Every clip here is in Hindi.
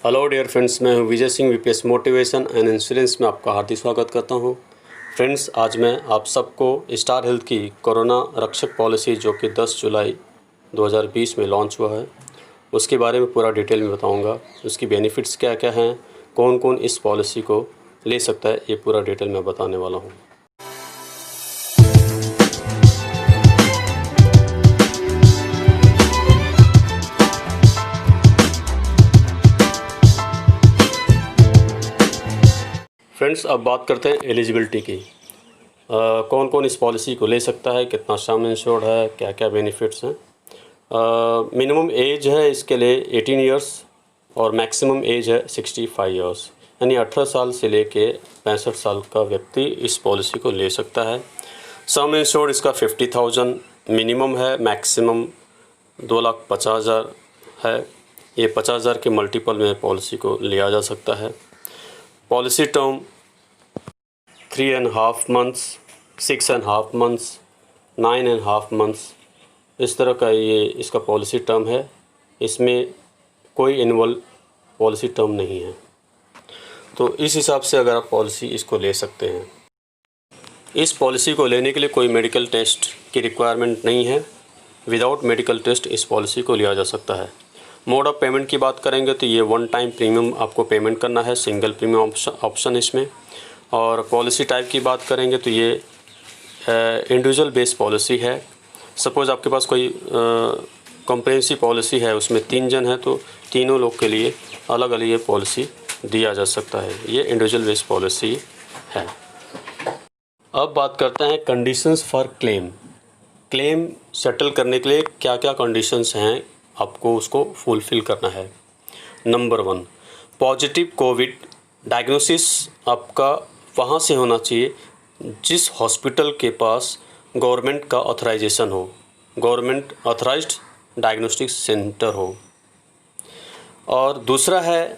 हेलो डियर फ्रेंड्स, मैं हूं Vijay Singh, VPS motivation and insurance में आपका हार्दिक स्वागत करता हूं। फ्रेंड्स, आज मैं आप सबको स्टार हेल्थ की कोरोना रक्षक पॉलिसी जो कि 10 जुलाई 2020 में लॉन्च हुआ है उसके बारे में पूरा डिटेल में बताऊंगा। उसकी बेनिफिट्स क्या क्या हैं, कौन कौन इस पॉलिसी को ले सकता है, ये पूरा डिटेल में बताने वाला हूँ। फ्रेंड्स, अब बात करते हैं एलिजिबिलिटी की। कौन कौन इस पॉलिसी को ले सकता है, कितना सम इंश्योर्ड है, क्या क्या बेनिफिट्स हैं। मिनिमम एज है इसके लिए 18 इयर्स और मैक्सिमम एज है 65 इयर्स, यानी 18 साल से लेके 65 साल का व्यक्ति इस पॉलिसी को ले सकता है। सम इंश्योर्ड इसका 50,000 मिनिमम है, मैक्सिमम 2,50,000 है। ये 50,000 के मल्टीपल में पॉलिसी को लिया जा सकता है। Policy term 3.5 months, 6.5 months, 9.5 months, इस तरह का ये इसका पॉलिसी टर्म है। इसमें कोई एनुअल पॉलिसी टर्म नहीं है, तो इस हिसाब से अगर आप पॉलिसी इसको ले सकते हैं। इस पॉलिसी को लेने के लिए कोई मेडिकल टेस्ट की रिक्वायरमेंट नहीं है। विदाउट मेडिकल टेस्ट इस पॉलिसी को लिया जा सकता है। मोड ऑफ पेमेंट की बात करेंगे तो ये वन टाइम प्रीमियम आपको पेमेंट करना है, सिंगल प्रीमियम ऑप्शन इसमें। और पॉलिसी टाइप की बात करेंगे तो ये इंडिविजुअल बेस्ड पॉलिसी है। सपोज़ आपके पास कोई कॉम्प्रिहेंसिव पॉलिसी है, उसमें 3 जन है तो तीनों लोग के लिए अलग अलग ये पॉलिसी दिया जा सकता है। ये इंडिविजुअल बेस्ड पॉलिसी है। अब बात करते हैं conditions for claim. Claim settle करने के लिए क्या क्या कंडीशंस हैं, आपको उसको फुलफ़िल करना है। नंबर 1, पॉजिटिव कोविड डायग्नोसिस आपका वहाँ से होना चाहिए जिस हॉस्पिटल के पास गवर्नमेंट का ऑथराइजेशन हो, गवर्नमेंट ऑथराइज्ड डायग्नोस्टिक सेंटर हो। और दूसरा है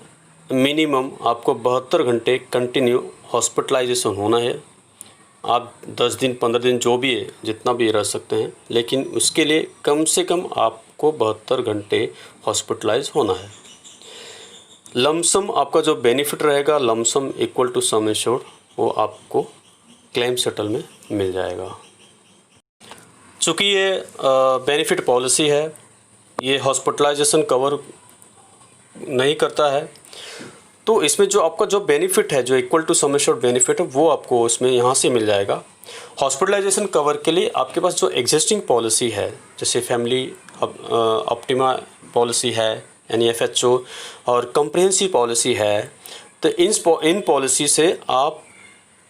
मिनिमम आपको 72 घंटे कंटिन्यू हॉस्पिटलाइजेशन होना है। आप 10 दिन 15 दिन जो भी है, जितना भी रह सकते हैं, लेकिन उसके लिए कम से कम आपको 72 घंटे हॉस्पिटलाइज होना है। लमसम आपका जो बेनिफिट रहेगा, lump sum equal to sum insured, वो आपको क्लेम सेटल में मिल जाएगा। चूँकि ये बेनिफिट पॉलिसी है, ये हॉस्पिटलाइजेशन कवर नहीं करता है, तो इसमें जो आपका जो बेनिफिट है, जो equal to sum insured benefit है, वो आपको इसमें यहाँ से मिल जाएगा। हॉस्पिटलाइजेशन कवर के लिए आपके पास जो एग्जिस्टिंग पॉलिसी है, जैसे फैमिली ऑप्टिमा पॉलिसी है, यानी FHO, और कॉम्प्रिहेंसिव पॉलिसी है, तो इन पॉलिसी से आप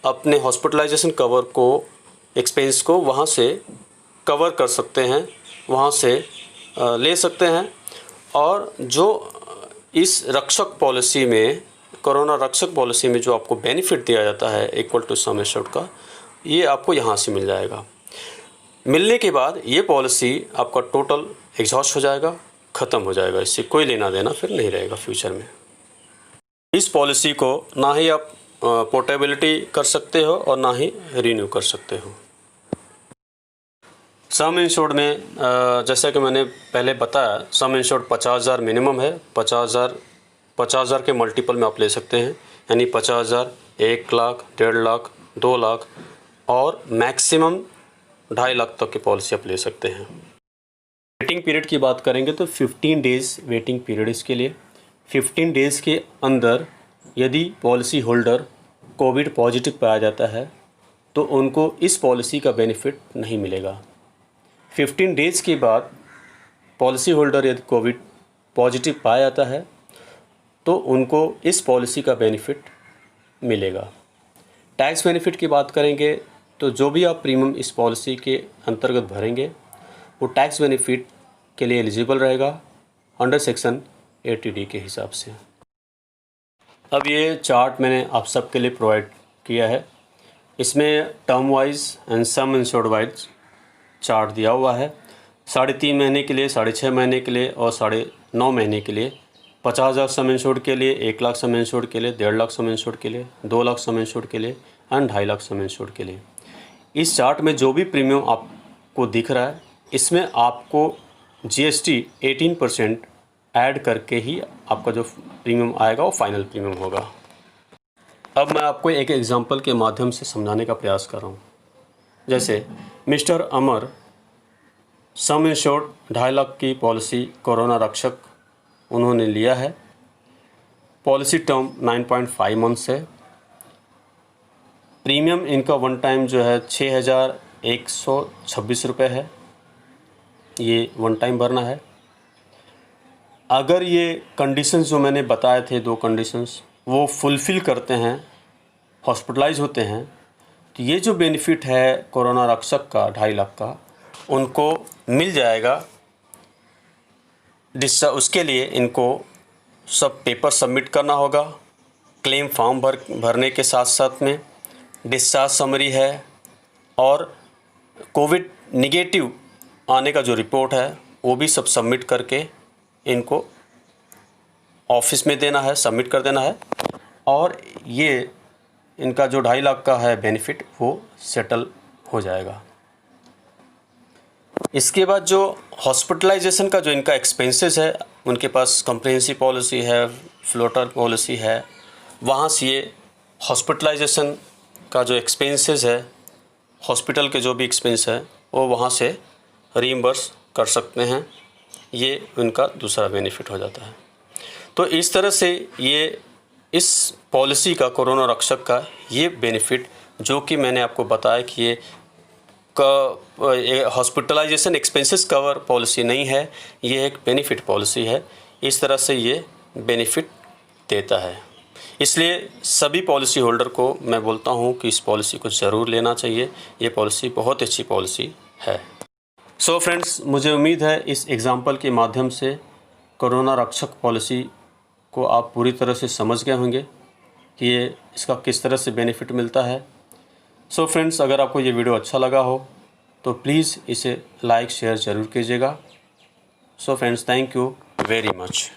अपने हॉस्पिटलाइजेशन कवर को, एक्सपेंस को वहाँ से कवर कर सकते हैं, वहाँ से ले सकते हैं। और जो इस रक्षक पॉलिसी में, कोरोना रक्षक पॉलिसी में जो आपको बेनिफिट दिया जाता है इक्वल टू सम एश्योर्ड का, ये आपको यहाँ से मिल जाएगा। मिलने के बाद ये पॉलिसी आपका टोटल एग्जॉस्ट हो जाएगा, ख़त्म हो जाएगा। इससे कोई लेना देना फिर नहीं रहेगा फ्यूचर में। इस पॉलिसी को ना ही आप पोर्टेबिलिटी कर सकते हो और ना ही रीन्यू कर सकते हो। सम इंश्योर्ड में जैसा कि मैंने पहले बताया, सम इंश्योर्ड 50,000 मिनिमम है। 50,000 के मल्टीपल में आप ले सकते हैं, यानी 50,000, 1 लाख, 1.5 लाख, 2 लाख और मैक्सिमम 2.5 लाख तक की पॉलिसी आप ले सकते हैं। वेटिंग पीरियड की बात करेंगे तो 15 डेज़ वेटिंग पीरियड इसके लिए। 15 डेज़ के अंदर यदि पॉलिसी होल्डर कोविड पॉजिटिव पाया जाता है तो उनको इस पॉलिसी का बेनिफिट नहीं मिलेगा। 15 डेज़ के बाद पॉलिसी होल्डर यदि कोविड पॉजिटिव पाया जाता है तो उनको इस पॉलिसी का बेनिफिट मिलेगा। टैक्स बेनिफिट की बात करेंगे तो जो भी आप प्रीमियम इस पॉलिसी के अंतर्गत भरेंगे वो टैक्स बेनिफिट के लिए एलिजिबल रहेगा अंडर सेक्शन 80D के हिसाब से। अब ये चार्ट मैंने आप सबके लिए प्रोवाइड किया है। इसमें term wise and some insured wise chart दिया हुआ है। 3.5 महीने के लिए, 6.5 महीने के लिए और 9.5 महीने के लिए, 50,000 सम इंश्योर्ड के लिए, 1 लाख सम इंश्योर्ड के लिए, 1.5 लाख सम इंश्योर्ड के लिए, 2 लाख सम इंश्योर्ड के लिए एंड 2.5 लाख सम इंश्योर्ड के लिए। इस चार्ट में जो भी प्रीमियम आपको दिख रहा है, इसमें आपको GST 18% ऐड करके ही आपका जो प्रीमियम आएगा वो फाइनल प्रीमियम होगा। अब मैं आपको एक एग्जांपल के माध्यम से समझाने का प्रयास कर रहा हूँ। जैसे मिस्टर अमर सम इंश्योर्ड 2.5 लाख की पॉलिसी कोरोना रक्षक उन्होंने लिया है। पॉलिसी टर्म 9.5 मंथ्स है। प्रीमियम इनका वन टाइम जो है 6,126 रुपये है, ये वन टाइम भरना है। अगर ये कंडीशंस जो मैंने बताए थे 2 कंडीशंस वो फुलफ़िल करते हैं, हॉस्पिटलाइज होते हैं, तो ये जो बेनिफिट है कोरोना रक्षक का 2.5 लाख का उनको मिल जाएगा। उसके लिए इनको सब पेपर सबमिट करना होगा। क्लेम फॉर्म भरने के साथ साथ में डिस्चार्ज समरी है और कोविड निगेटिव आने का जो रिपोर्ट है वो भी सब सबमिट करके इनको ऑफिस में देना है, सबमिट कर देना है और ये इनका जो 2.5 लाख का है बेनिफिट वो सेटल हो जाएगा। इसके बाद जो हॉस्पिटलाइजेशन का जो इनका एक्सपेंसेस है, उनके पास कम्प्रिहेंसिव पॉलिसी है, फ्लोटर पॉलिसी है, वहाँ से ये हॉस्पिटलाइजेशन का जो एक्सपेंसेस है, हॉस्पिटल के जो भी एक्सपेंस है वो वहाँ से रीइंबर्स कर सकते हैं। ये उनका दूसरा बेनिफिट हो जाता है। तो इस तरह से ये इस पॉलिसी का कोरोना रक्षक का ये बेनिफिट जो कि मैंने आपको बताया कि ये हॉस्पिटलाइजेशन एक्सपेंसेस कवर पॉलिसी नहीं है, ये एक बेनिफिट पॉलिसी है। इस तरह से ये बेनिफिट देता है। इसलिए सभी पॉलिसी होल्डर को मैं बोलता हूँ कि इस पॉलिसी को ज़रूर लेना चाहिए। ये पॉलिसी बहुत अच्छी पॉलिसी है। सो फ्रेंड्स, मुझे उम्मीद है इस एग्ज़ाम्पल के माध्यम से कोरोना रक्षक पॉलिसी को आप पूरी तरह से समझ गए होंगे कि ये इसका किस तरह से बेनिफिट मिलता है। सो फ्रेंड्स, अगर आपको ये वीडियो अच्छा लगा हो तो प्लीज़ इसे लाइक शेयर ज़रूर कीजिएगा। So friends, thank you very much.